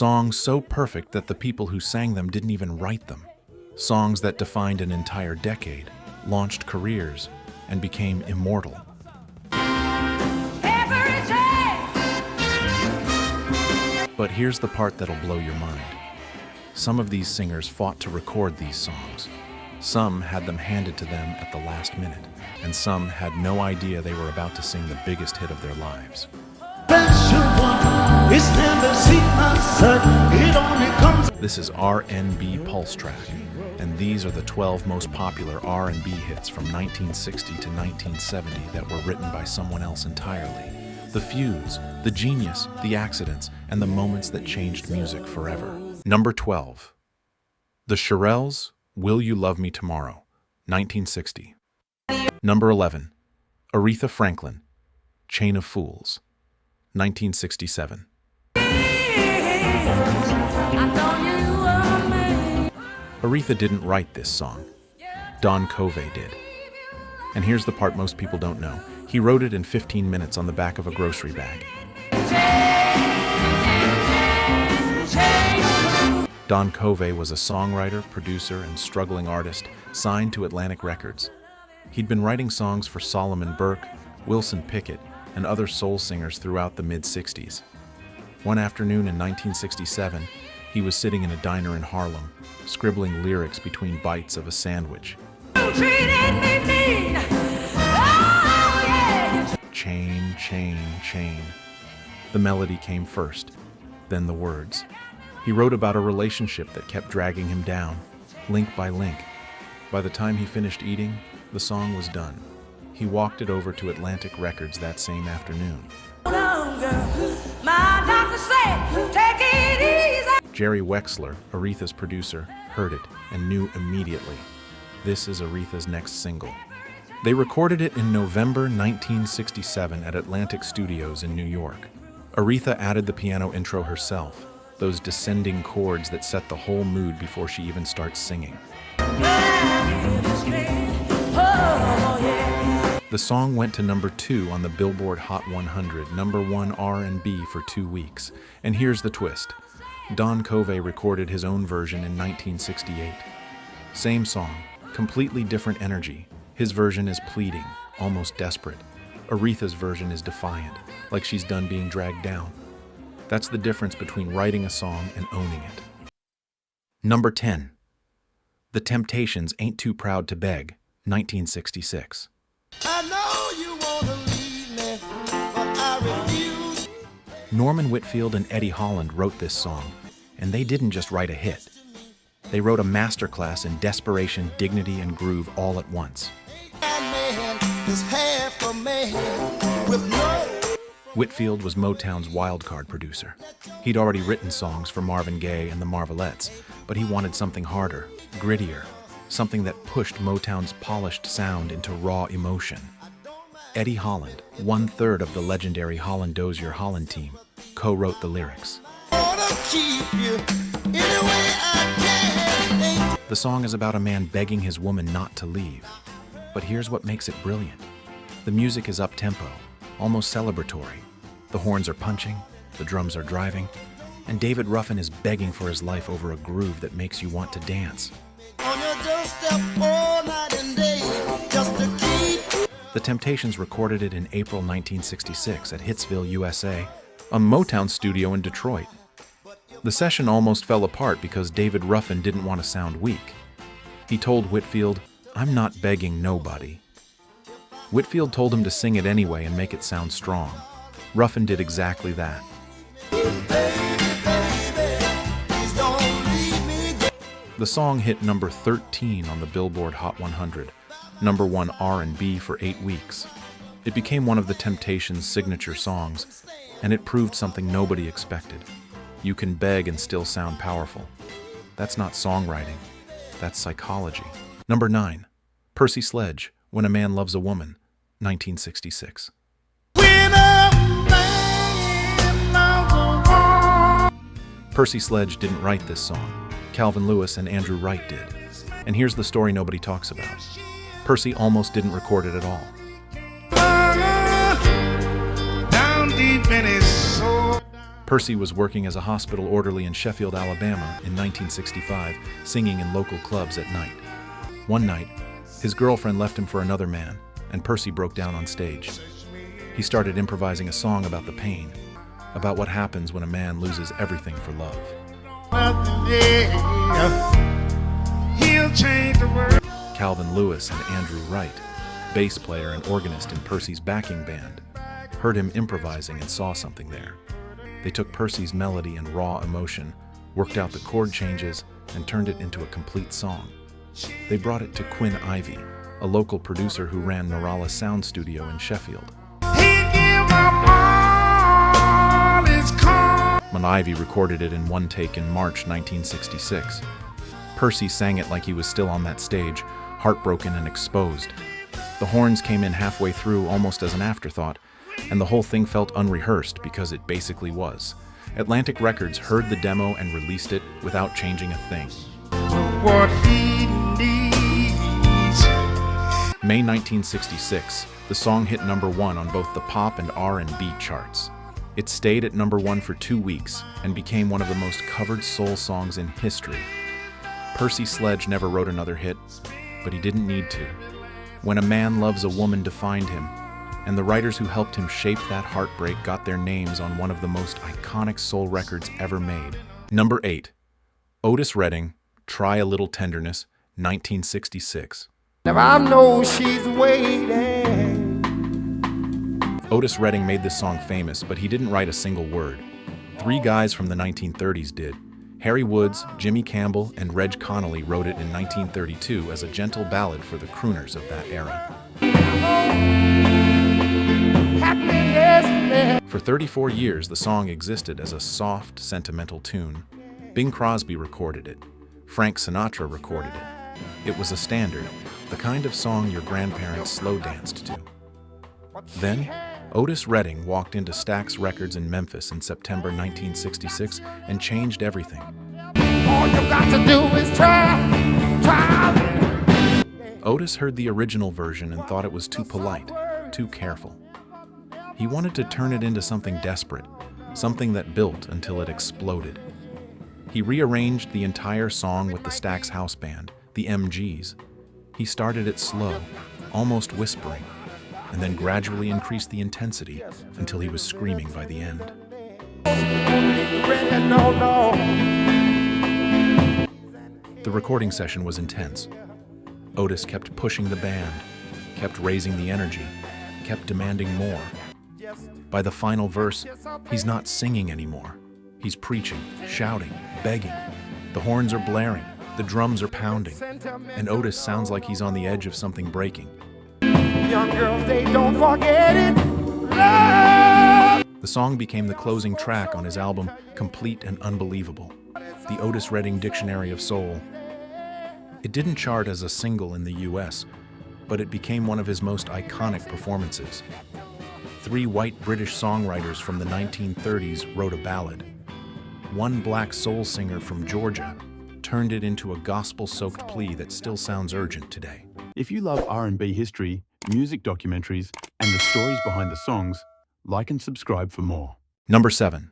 Songs so perfect that the people who sang them didn't even write them. Songs that defined an entire decade, launched careers, and became immortal. But here's the part that'll blow your mind. Some of these singers fought to record these songs. Some had them handed to them at the last minute, and some had no idea they were about to sing the biggest hit of their lives. This is RnB PulseTrack, and these are the 12 most popular R&B hits from 1960 to 1970 that were written by someone else entirely. The feuds, the genius, the accidents, and the moments that changed music forever. Number 12. The Shirelles, Will You Love Me Tomorrow, 1960. Number 11. Aretha Franklin, Chain of Fools, 1967. Aretha didn't write this song. Don Covey did. And here's the part most people don't know. He wrote it in 15 minutes on the back of a grocery bag. Don Covey was a songwriter, producer, and struggling artist signed to Atlantic Records. He'd been writing songs for Solomon Burke, Wilson Pickett, and other soul singers throughout the mid-60s. One afternoon in 1967, he was sitting in a diner in Harlem, scribbling lyrics between bites of a sandwich. Chain, chain, chain. The melody came first, then the words. He wrote about a relationship that kept dragging him down, link by link. By the time he finished eating, the song was done. He walked it over to Atlantic Records that same afternoon. Jerry Wexler, Aretha's producer, heard it and knew immediately. This is Aretha's next single. They recorded it in November 1967 at Atlantic Studios in New York. Aretha added the piano intro herself, those descending chords that set the whole mood before she even starts singing. The song went to number 2 on the Billboard Hot 100, number 1 R&B for 2 weeks. And here's the twist. Don Covey recorded his own version in 1968. Same song, completely different energy. His version is pleading, almost desperate. Aretha's version is defiant, like she's done being dragged down. That's the difference between writing a song and owning it. Number 10. The Temptations' Ain't Too Proud to Beg, 1966. I know you wanna leave me, but I refuse. Norman Whitfield and Eddie Holland wrote this song, and they didn't just write a hit. They wrote a masterclass in desperation, dignity, and groove all at once. Whitfield was Motown's wildcard producer. He'd already written songs for Marvin Gaye and the Marvelettes, but he wanted something harder, grittier, something that pushed Motown's polished sound into raw emotion. Eddie Holland, 1/3 of the legendary Holland Dozier Holland team, co-wrote the lyrics. The song is about a man begging his woman not to leave. But here's what makes it brilliant. The music is up-tempo, almost celebratory. The horns are punching, the drums are driving, and David Ruffin is begging for his life over a groove that makes you want to dance. The Temptations recorded it in April 1966 at Hitsville, USA, a Motown studio in Detroit. The session almost fell apart because David Ruffin didn't want to sound weak. He told Whitfield, "I'm not begging nobody." Whitfield told him to sing it anyway and make it sound strong. Ruffin did exactly that. The song hit number 13 on the Billboard Hot 100, number 1 R&B for 8 weeks. It became one of the Temptations' signature songs, and it proved something nobody expected. You can beg and still sound powerful. That's not songwriting, that's psychology. Number 9, Percy Sledge, When a Man Loves a Woman, 1966. Percy Sledge didn't write this song. Calvin Lewis and Andrew Wright did. And here's the story nobody talks about. Percy almost didn't record it at all. Percy was working as a hospital orderly in Sheffield, Alabama in 1965, singing in local clubs at night. One night, his girlfriend left him for another man, and Percy broke down on stage. He started improvising a song about the pain, about what happens when a man loses everything for love. He'll change the world. Calvin Lewis and Andrew Wright, bass player and organist in Percy's backing band, heard him improvising and saw something there. They took Percy's melody and raw emotion, worked out the chord changes, and turned it into a complete song. They brought it to Quinn Ivey, a local producer who ran Norala Sound Studio in Sheffield. Ivey recorded it in one take in March 1966. Percy sang it like he was still on that stage, heartbroken and exposed. The horns came in halfway through almost as an afterthought, and the whole thing felt unrehearsed because it basically was. Atlantic Records heard the demo and released it without changing a thing. What he needs. May 1966, the song hit #1 on both the pop and R&B charts. It stayed at #1 for 2 weeks and became one of the most covered soul songs in history. Percy Sledge never wrote another hit, but he didn't need to. When a Man Loves a Woman defined him, and the writers who helped him shape that heartbreak got their names on one of the most iconic soul records ever made. Number 8. Otis Redding, Try a Little Tenderness, 1966. Now I know she's waiting. Otis Redding made this song famous, but he didn't write a single word. 3 guys from the 1930s did. Harry Woods, Jimmy Campbell, and Reg Connolly wrote it in 1932 as a gentle ballad for the crooners of that era. For 34 years, the song existed as a soft, sentimental tune. Bing Crosby recorded it. Frank Sinatra recorded it. It was a standard, the kind of song your grandparents slow danced to. Then, Otis Redding walked into Stax Records in Memphis in September 1966 and changed everything. All you got to do is try. Otis heard the original version and thought it was too polite, too careful. He wanted to turn it into something desperate, something that built until it exploded. He rearranged the entire song with the Stax House Band, the MGs. He started it slow, almost whispering, and then gradually increased the intensity until he was screaming by the end. The recording session was intense. Otis kept pushing the band, kept raising the energy, kept demanding more. By the final verse, he's not singing anymore. He's preaching, shouting, begging. The horns are blaring, the drums are pounding, and Otis sounds like he's on the edge of something breaking. Young girls, they don't forget it. Love. The song became the closing track on his album, Complete and Unbelievable, the Otis Redding Dictionary of Soul. It didn't chart as a single in the US, but it became one of his most iconic performances. 3 white British songwriters from the 1930s wrote a ballad. One black soul singer from Georgia turned it into a gospel-soaked plea that still sounds urgent today. If you love R&B history, music documentaries, and the stories behind the songs, like and subscribe for more. Number 7.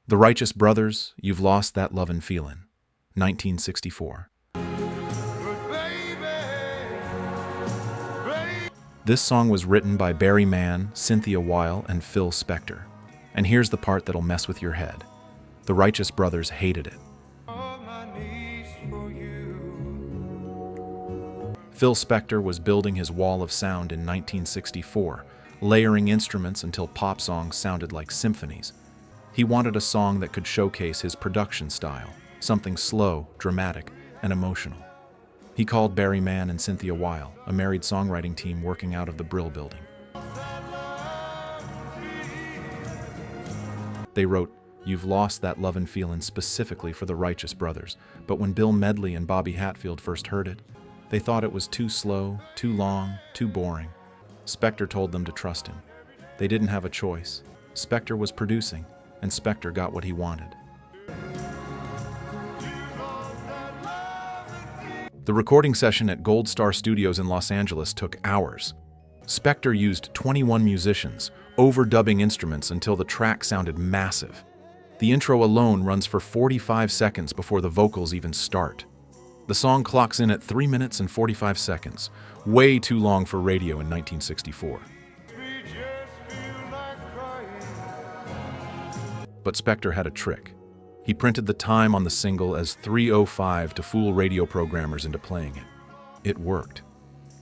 The Righteous Brothers, You've Lost That Lovin' Feelin', 1964. This song was written by Barry Mann, Cynthia Weil, and Phil Spector. And here's the part that'll mess with your head. The Righteous Brothers hated it. Phil Spector was building his wall of sound in 1964, layering instruments until pop songs sounded like symphonies. He wanted a song that could showcase his production style, something slow, dramatic, and emotional. He called Barry Mann and Cynthia Weil, a married songwriting team working out of the Brill Building. They wrote, You've Lost That Lovin' Feelin' specifically for the Righteous Brothers, but when Bill Medley and Bobby Hatfield first heard it, they thought it was too slow, too long, too boring. Spector told them to trust him. They didn't have a choice. Spector was producing, and Spector got what he wanted. The recording session at Gold Star Studios in Los Angeles took hours. Spector used 21 musicians, overdubbing instruments until the track sounded massive. The intro alone runs for 45 seconds before the vocals even start. The song clocks in at 3 minutes and 45 seconds, way too long for radio in 1964. But Spector had a trick. He printed the time on the single as 3:05 to fool radio programmers into playing it. It worked.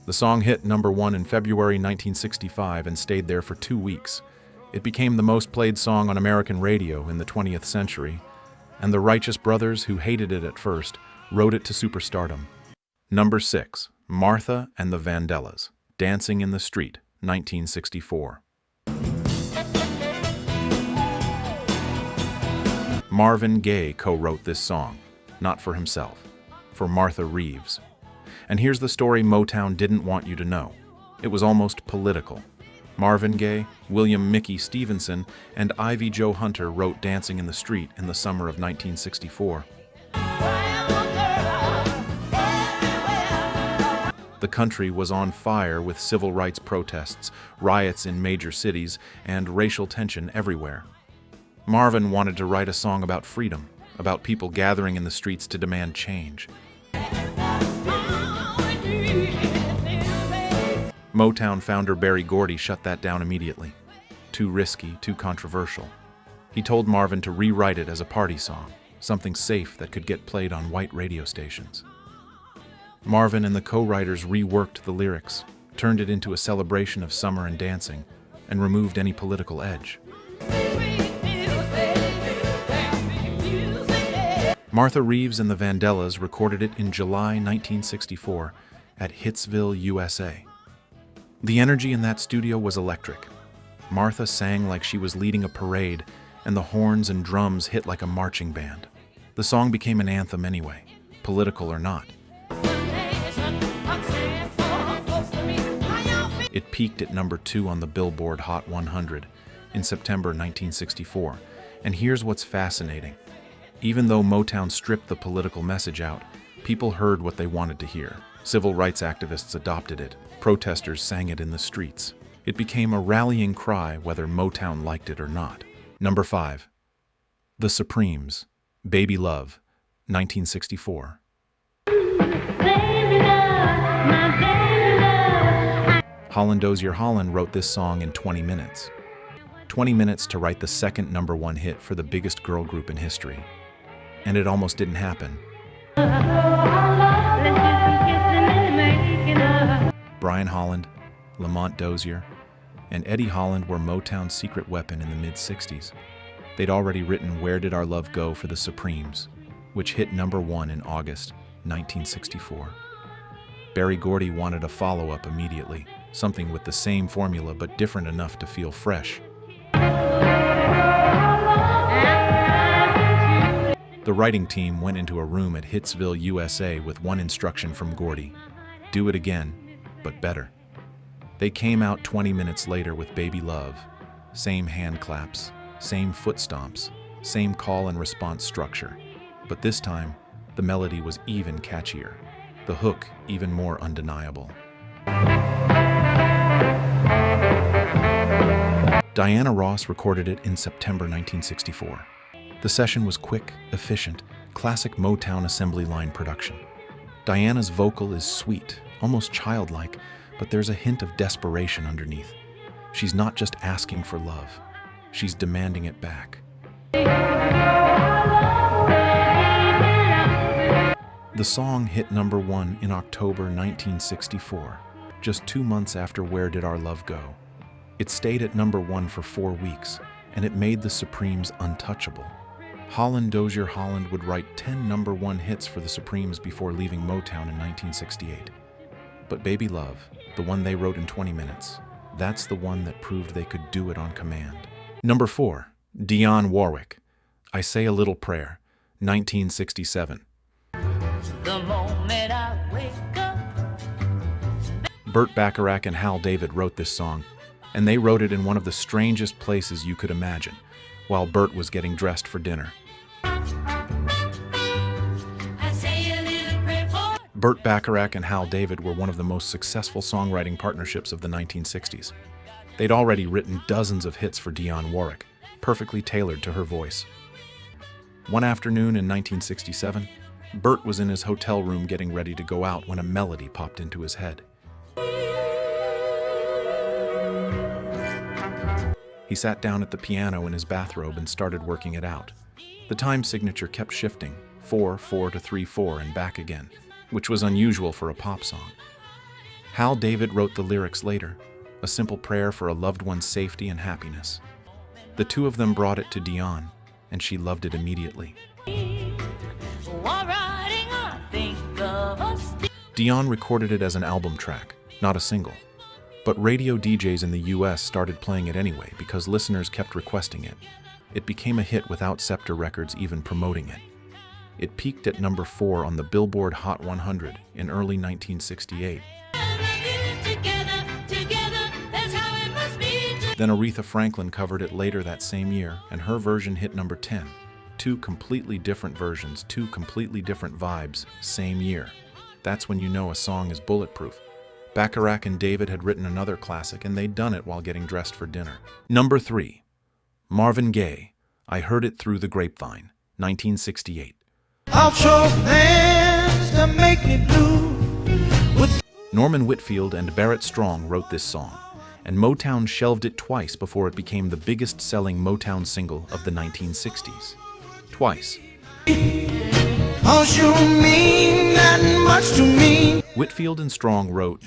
The song hit number 1 in February 1965 and stayed there for 2 weeks. It became the most played song on American radio in the 20th century, and the Righteous Brothers, who hated it at first, rode it to superstardom. Number 6, Martha and the Vandellas, Dancing in the Street, 1964. Marvin Gaye co-wrote this song, not for himself, for Martha Reeves. And here's the story Motown didn't want you to know. It was almost political. Marvin Gaye, William Mickey Stevenson, and Ivy Jo Hunter wrote Dancing in the Street in the summer of 1964. The country was on fire with civil rights protests, riots in major cities, and racial tension everywhere. Marvin wanted to write a song about freedom, about people gathering in the streets to demand change. Motown founder Berry Gordy shut that down immediately. Too risky, too controversial. He told Marvin to rewrite it as a party song, something safe that could get played on white radio stations. Marvin and the co-writers reworked the lyrics, turned it into a celebration of summer and dancing, and removed any political edge. Martha Reeves and the Vandellas recorded it in July 1964 at Hitsville, USA. The energy in that studio was electric. Martha sang like she was leading a parade, and the horns and drums hit like a marching band. The song became an anthem anyway, political or not. It peaked at number 2 on the Billboard Hot 100 in September 1964. And here's what's fascinating. Even though Motown stripped the political message out, people heard what they wanted to hear. Civil rights activists adopted it. Protesters sang it in the streets. It became a rallying cry whether Motown liked it or not. Number 5. The Supremes, Baby Love, 1964. Holland Dozier Holland wrote this song in 20 minutes. 20 minutes to write the second number 1 hit for the biggest girl group in history. And it almost didn't happen. Brian Holland, Lamont Dozier, and Eddie Holland were Motown's secret weapon in the mid-60s. They'd already written Where Did Our Love Go for the Supremes, which hit number 1 in August 1964. Berry Gordy wanted a follow-up immediately, something with the same formula but different enough to feel fresh. The writing team went into a room at Hitsville, USA with one instruction from Gordy: do it again, but better. They came out 20 minutes later with Baby Love. Same hand claps, same foot stomps, same call and response structure. But this time, the melody was even catchier. The hook even more undeniable. Diana Ross recorded it in September 1964. The session was quick, efficient, classic Motown assembly line production. Diana's vocal is sweet, almost childlike, but there's a hint of desperation underneath. She's not just asking for love, she's demanding it back. The song hit number 1 in October 1964, just 2 months after Where Did Our Love Go? It stayed at number 1 for 4 weeks, and it made the Supremes untouchable. Holland Dozier Holland would write 10 number 1 hits for the Supremes before leaving Motown in 1968. But Baby Love, the one they wrote in 20 minutes, that's the one that proved they could do it on command. Number 4, Dionne Warwick, I Say a Little Prayer, 1967. The moment I wake up. Burt Bacharach and Hal David wrote this song, and they wrote it in one of the strangest places you could imagine, while Burt was getting dressed for dinner. Burt Bacharach and Hal David were one of the most successful songwriting partnerships of the 1960s. They'd already written dozens of hits for Dionne Warwick, perfectly tailored to her voice. One afternoon in 1967, Burt was in his hotel room getting ready to go out when a melody popped into his head. He sat down at the piano in his bathrobe and started working it out. The time signature kept shifting, 4/4 to 3/4 and back again, which was unusual for a pop song. Hal David wrote the lyrics later, a simple prayer for a loved one's safety and happiness. The two of them brought it to Dionne, and she loved it immediately. Dionne recorded it as an album track, not a single. But radio DJs in the US started playing it anyway because listeners kept requesting it. It became a hit without Scepter Records even promoting it. It peaked at number 4 on the Billboard Hot 100 in early 1968. Then Aretha Franklin covered it later that same year, and her version hit number 10. Two completely different versions, two completely different vibes, same year. That's when you know a song is bulletproof. Bacharach and David had written another classic, and they'd done it while getting dressed for dinner. Number 3. Marvin Gaye, I Heard It Through the Grapevine, 1968. I'll show plans to make me blue. Norman Whitfield and Barrett Strong wrote this song, and Motown shelved it twice before it became the biggest-selling Motown single of the 1960s. Twice. Cause you mean that much to me. Whitfield and Strong wrote,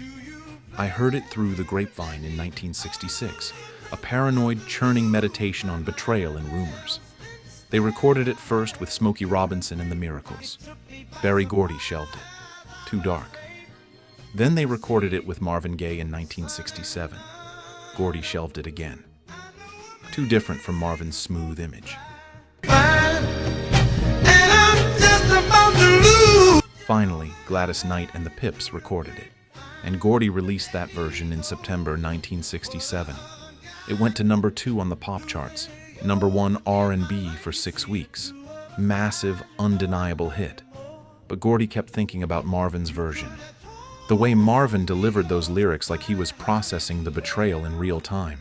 I Heard It Through the Grapevine in 1966, a paranoid, churning meditation on betrayal and rumors. They recorded it first with Smokey Robinson and the Miracles. Berry Gordy shelved it. Too dark. Then they recorded it with Marvin Gaye in 1967. Gordy shelved it again. Too different from Marvin's smooth image. Finally, Gladys Knight and the Pips recorded it, and Gordy released that version in September 1967. It went to number 2 on the pop charts, number 1 R&B for 6 weeks. Massive, undeniable hit. But Gordy kept thinking about Marvin's version. The way Marvin delivered those lyrics like he was processing the betrayal in real time.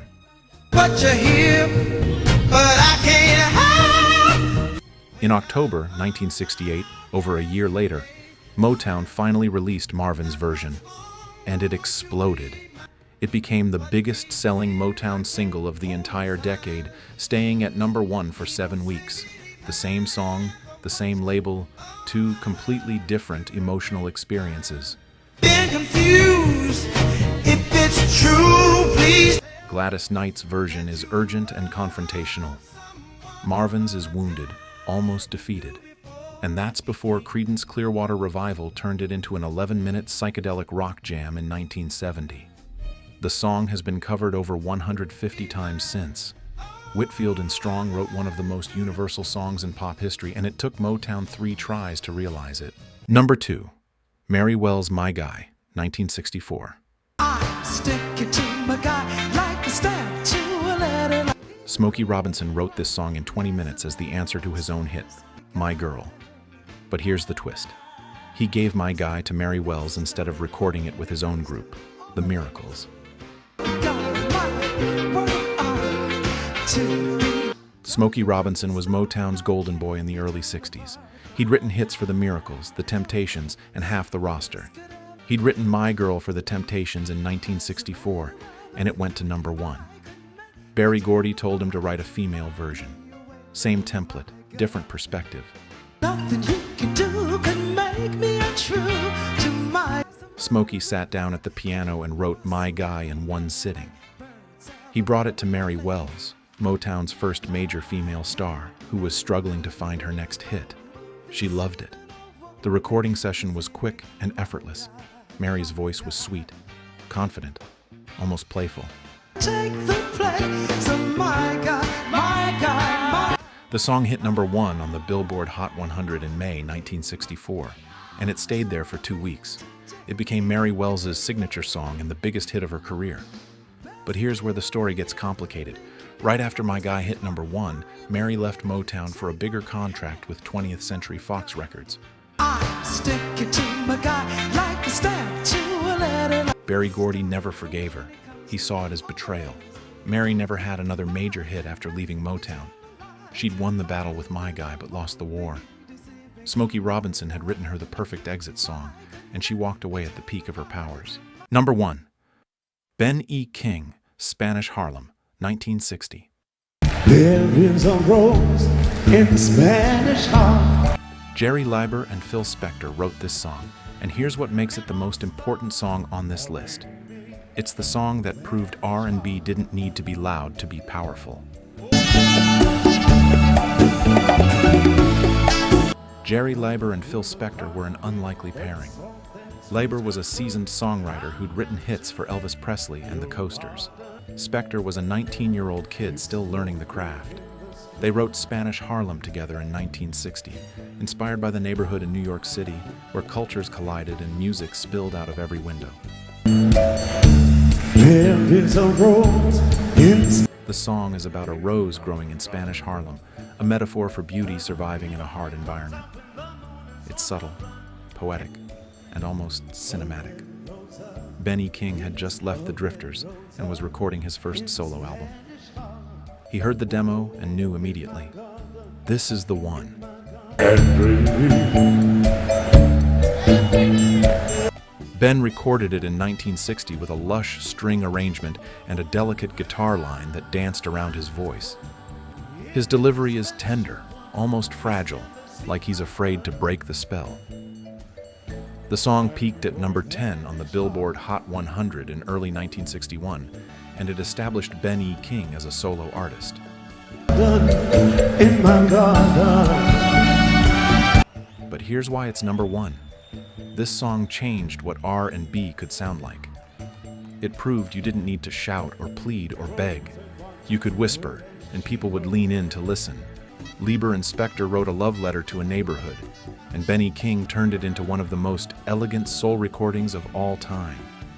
But you're here, but I can't hide. In October 1968, over a year later, Motown finally released Marvin's version, and it exploded. It became the biggest-selling Motown single of the entire decade, staying at number 1 for 7 weeks. The same song, the same label, two completely different emotional experiences. Been confused. If it's true, please. Gladys Knight's version is urgent and confrontational. Marvin's is wounded, almost defeated. And that's before Creedence Clearwater Revival turned it into an 11-minute psychedelic rock jam in 1970. The song has been covered over 150 times since. Whitfield and Strong wrote one of the most universal songs in pop history, and it took Motown 3 tries to realize it. Number 2. Mary Wells' My Guy, 1964. I stick it to my guy like a stamp to a letter. Smokey Robinson wrote this song in 20 minutes as the answer to his own hit, My Girl. But here's the twist. He gave My Guy to Mary Wells instead of recording it with his own group, The Miracles. Smokey Robinson was Motown's golden boy in the early 60s. He'd written hits for The Miracles, The Temptations, and half the roster. He'd written My Girl for The Temptations in 1964, and it went to number 1. Berry Gordy told him to write a female version. Same template, different perspective. Nothing you can do can make me untrue to my. Smokey sat down at the piano and wrote My Guy in one sitting. He brought it to Mary Wells, Motown's first major female star, who was struggling to find her next hit. She loved it. The recording session was quick and effortless. Mary's voice was sweet, confident, almost playful. Take the place of my guy, my guy, my. The song hit number 1 on the Billboard Hot 100 in May 1964, and it stayed there for 2 weeks. It became Mary Wells' signature song and the biggest hit of her career. But here's where the story gets complicated. Right after My Guy hit number 1, Mary left Motown for a bigger contract with 20th Century Fox Records. I stick it to my guy like a stamp to a letter. Berry Gordy never forgave her. He saw it as betrayal. Mary never had another major hit after leaving Motown. She'd won the battle with My Guy but lost the war. Smokey Robinson had written her the perfect exit song, and she walked away at the peak of her powers. Number 1. Ben E. King, Spanish Harlem, 1960. There is a rose in Spanish Harlem. Jerry Leiber and Phil Spector wrote this song, and here's what makes it the most important song on this list. It's the song that proved R&B didn't need to be loud to be powerful. Jerry Leiber and Phil Spector were an unlikely pairing. Leiber was a seasoned songwriter who'd written hits for Elvis Presley and the Coasters. Spector was a 19-year-old kid still learning the craft. They wrote Spanish Harlem together in 1960, inspired by the neighborhood in New York City where cultures collided and music spilled out of every window. There is a rose in The song is about a rose growing in Spanish Harlem, a metaphor for beauty surviving in a hard environment. It's subtle, poetic, and almost cinematic. Ben E. King had just left the Drifters and was recording his first solo album. He heard the demo and knew immediately, this is the one. Ben recorded it in 1960 with a lush string arrangement and a delicate guitar line that danced around his voice. His delivery is tender, almost fragile, like he's afraid to break the spell. The song peaked at number 10 on the Billboard Hot 100 in early 1961, and it established Ben E. King as a solo artist. in my garden. But here's why it's number 1. This song changed what R&B could sound like. It proved you didn't need to shout or plead or beg. You could whisper, and people would lean in to listen. Leiber and Spector wrote a love letter to a neighborhood, and Ben E. King turned it into one of the most elegant soul recordings of all time.